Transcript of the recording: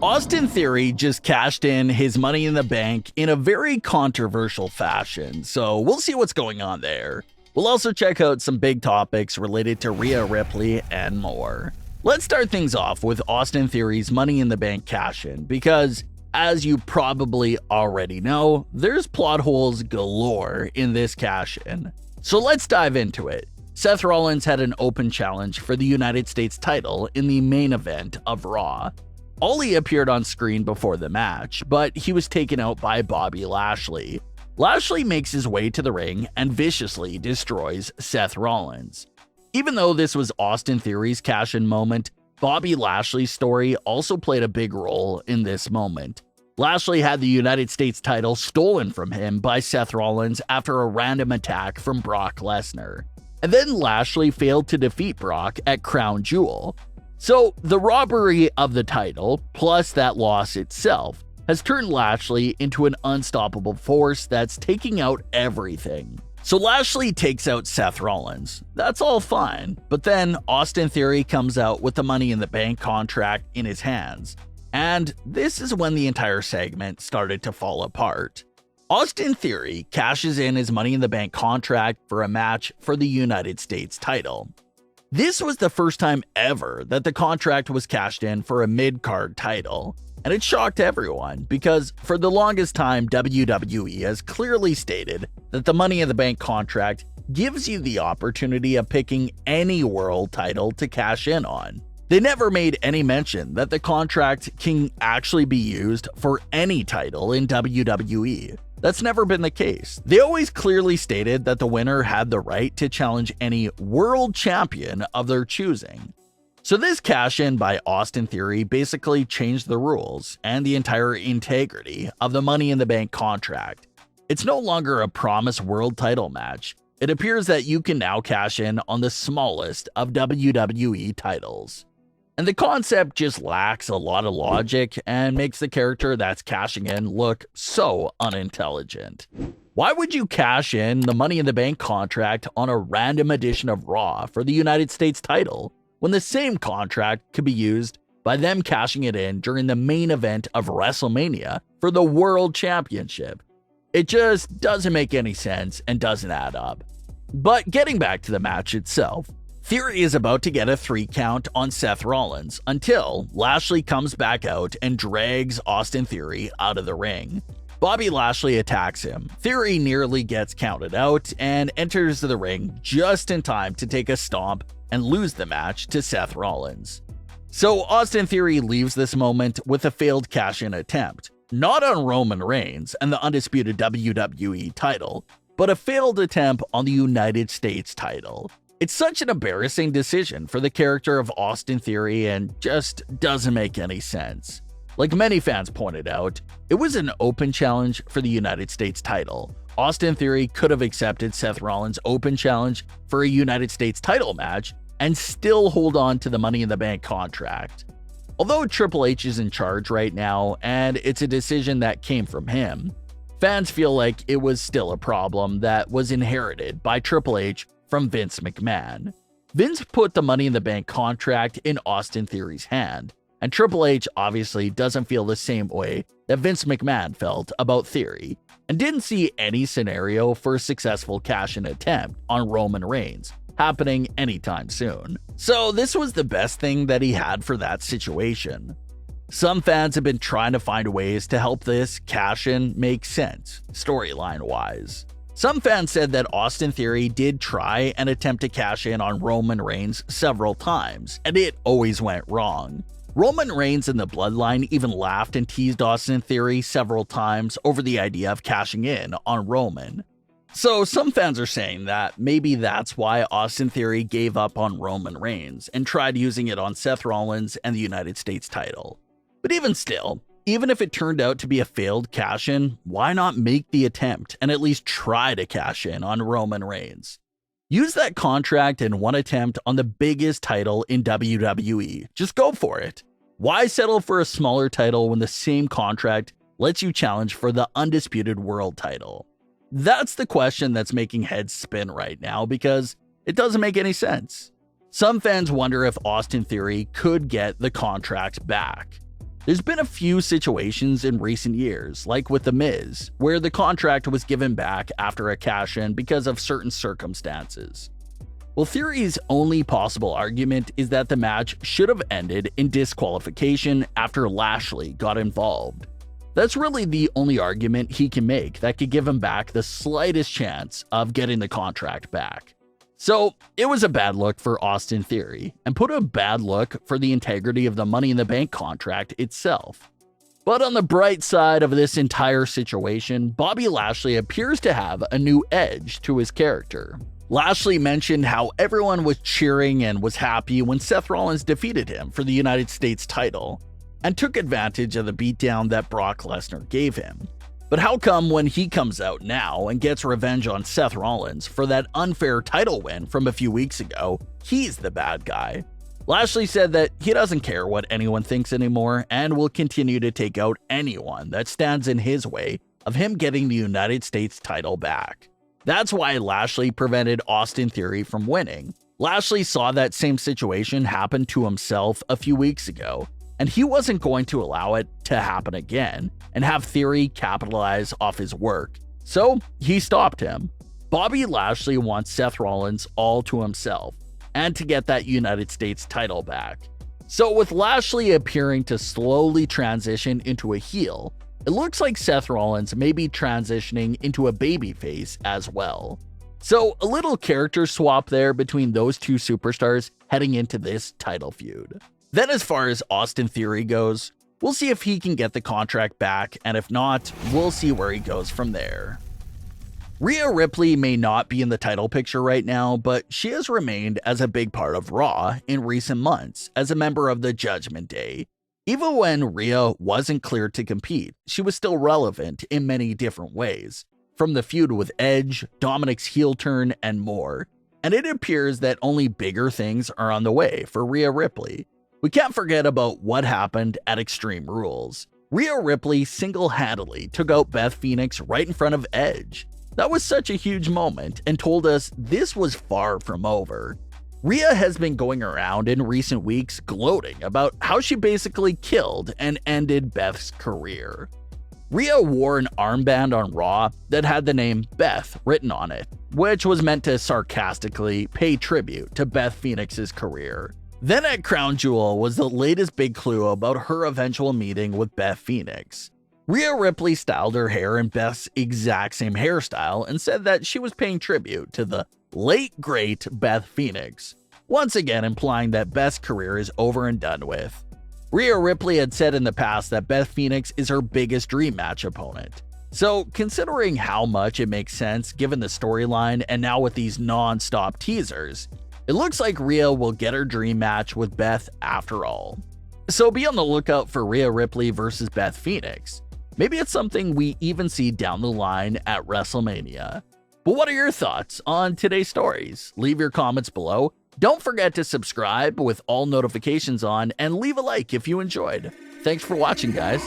Austin Theory just cashed in his Money in the Bank in a very controversial fashion, so we'll see what's going on there. We'll also check out some big topics related to Rhea Ripley and more. Let's start things off with Austin Theory's Money in the Bank cash-in, because, as you probably already know, there's plot holes galore in this cash-in. So let's dive into it. Seth Rollins had an open challenge for the United States title in the main event of Raw. Ollie appeared on screen before the match, but he was taken out by Bobby Lashley. Lashley makes his way to the ring and viciously destroys Seth Rollins. Even though this was Austin Theory's cash-in moment, Bobby Lashley's story also played a big role in this moment. Lashley had the United States title stolen from him by Seth Rollins after a random attack from Brock Lesnar. And then Lashley failed to defeat Brock at Crown Jewel. So, the robbery of the title, plus that loss itself, has turned Lashley into an unstoppable force that's taking out everything. So Lashley takes out Seth Rollins. That's all fine, but then Austin Theory comes out with the Money in the Bank contract in his hands. And this is when the entire segment started to fall apart. Austin Theory cashes in his Money in the Bank contract for a match for the United States title. This was the first time ever that the contract was cashed in for a mid-card title, and it shocked everyone because for the longest time WWE has clearly stated that the Money in the Bank contract gives you the opportunity of picking any world title to cash in on. They never made any mention that the contract can actually be used for any title in WWE. That's never been the case. They always clearly stated that the winner had the right to challenge any world champion of their choosing. So this cash-in by Austin Theory basically changed the rules and the entire integrity of the Money in the Bank contract. It's no longer a promised world title match. It appears that you can now cash in on the smallest of WWE titles. And the concept just lacks a lot of logic and makes the character that's cashing in look so unintelligent. Why would you cash in the Money in the Bank contract on a random edition of Raw for the United States title when the same contract could be used by them cashing it in during the main event of WrestleMania for the World Championship? It just doesn't make any sense and doesn't add up. But getting back to the match itself, Theory is about to get a 3 count on Seth Rollins until Lashley comes back out and drags Austin Theory out of the ring. Bobby Lashley attacks him. Theory nearly gets counted out and enters the ring just in time to take a stomp and lose the match to Seth Rollins. So Austin Theory leaves this moment with a failed cash-in attempt, not on Roman Reigns and the undisputed WWE title, but a failed attempt on the United States title. It's such an embarrassing decision for the character of Austin Theory and just doesn't make any sense. Like many fans pointed out, it was an open challenge for the United States title. Austin Theory could have accepted Seth Rollins' open challenge for a United States title match and still hold on to the Money in the Bank contract. Although Triple H is in charge right now and it's a decision that came from him, fans feel like it was still a problem that was inherited by Triple H from Vince McMahon. Vince put the Money in the Bank contract in Austin Theory's hand, and Triple H obviously doesn't feel the same way that Vince McMahon felt about Theory, and didn't see any scenario for a successful cash-in attempt on Roman Reigns happening anytime soon. So this was the best thing that he had for that situation. Some fans have been trying to find ways to help this cash-in make sense, storyline-wise. Some fans said that Austin Theory did try and attempt to cash in on Roman Reigns several times, and it always went wrong. Roman Reigns and the Bloodline even laughed and teased Austin Theory several times over the idea of cashing in on Roman. So some fans are saying that maybe that's why Austin Theory gave up on Roman Reigns and tried using it on Seth Rollins and the United States title. But even still, even if it turned out to be a failed cash-in, why not make the attempt and at least try to cash in on Roman Reigns? Use that contract in one attempt on the biggest title in WWE. Just go for it. Why settle for a smaller title when the same contract lets you challenge for the undisputed world title? That's the question that's making heads spin right now because it doesn't make any sense. Some fans wonder if Austin Theory could get the contract back. There's been a few situations in recent years, like with The Miz, where the contract was given back after a cash-in because of certain circumstances. Well, Theory's only possible argument is that the match should have ended in disqualification after Lashley got involved. That's really the only argument he can make that could give him back the slightest chance of getting the contract back. So it was a bad look for Austin Theory, and put a bad look for the integrity of the Money in the Bank contract itself. But on the bright side of this entire situation, Bobby Lashley appears to have a new edge to his character. Lashley mentioned how everyone was cheering and was happy when Seth Rollins defeated him for the United States title, and took advantage of the beatdown that Brock Lesnar gave him. But how come when he comes out now and gets revenge on Seth Rollins for that unfair title win from a few weeks ago, he's the bad guy? Lashley said that he doesn't care what anyone thinks anymore and will continue to take out anyone that stands in his way of him getting the United States title back. That's why Lashley prevented Austin Theory from winning. Lashley saw that same situation happen to himself a few weeks ago, and he wasn't going to allow it to happen again and have Theory capitalize off his work. So he stopped him. Bobby Lashley wants Seth Rollins all to himself and to get that United States title back. So with Lashley appearing to slowly transition into a heel, it looks like Seth Rollins may be transitioning into a babyface as well. So a little character swap there between those two superstars heading into this title feud. Then as far as Austin Theory goes, we'll see if he can get the contract back, and if not, we'll see where he goes from there. Rhea Ripley may not be in the title picture right now, but she has remained as a big part of Raw in recent months as a member of the Judgment Day. Even when Rhea wasn't cleared to compete, she was still relevant in many different ways, from the feud with Edge, Dominic's heel turn, and more. And it appears that only bigger things are on the way for Rhea Ripley. We can't forget about what happened at Extreme Rules. Rhea Ripley single-handedly took out Beth Phoenix right in front of Edge. That was such a huge moment and told us this was far from over. Rhea has been going around in recent weeks gloating about how she basically killed and ended Beth's career. Rhea wore an armband on Raw that had the name Beth written on it, which was meant to sarcastically pay tribute to Beth Phoenix's career. Then at Crown Jewel was the latest big clue about her eventual meeting with Beth Phoenix. Rhea Ripley styled her hair in Beth's exact same hairstyle and said that she was paying tribute to the late great Beth Phoenix, once again implying that Beth's career is over and done with. Rhea Ripley had said in the past that Beth Phoenix is her biggest dream match opponent. So considering how much it makes sense given the storyline and now with these non-stop teasers, it looks like Rhea will get her dream match with Beth after all. So be on the lookout for Rhea Ripley versus Beth Phoenix. Maybe it's something we even see down the line at WrestleMania. But what are your thoughts on today's stories? Leave your comments below. Don't forget to subscribe with all notifications on and leave a like if you enjoyed. Thanks for watching, guys.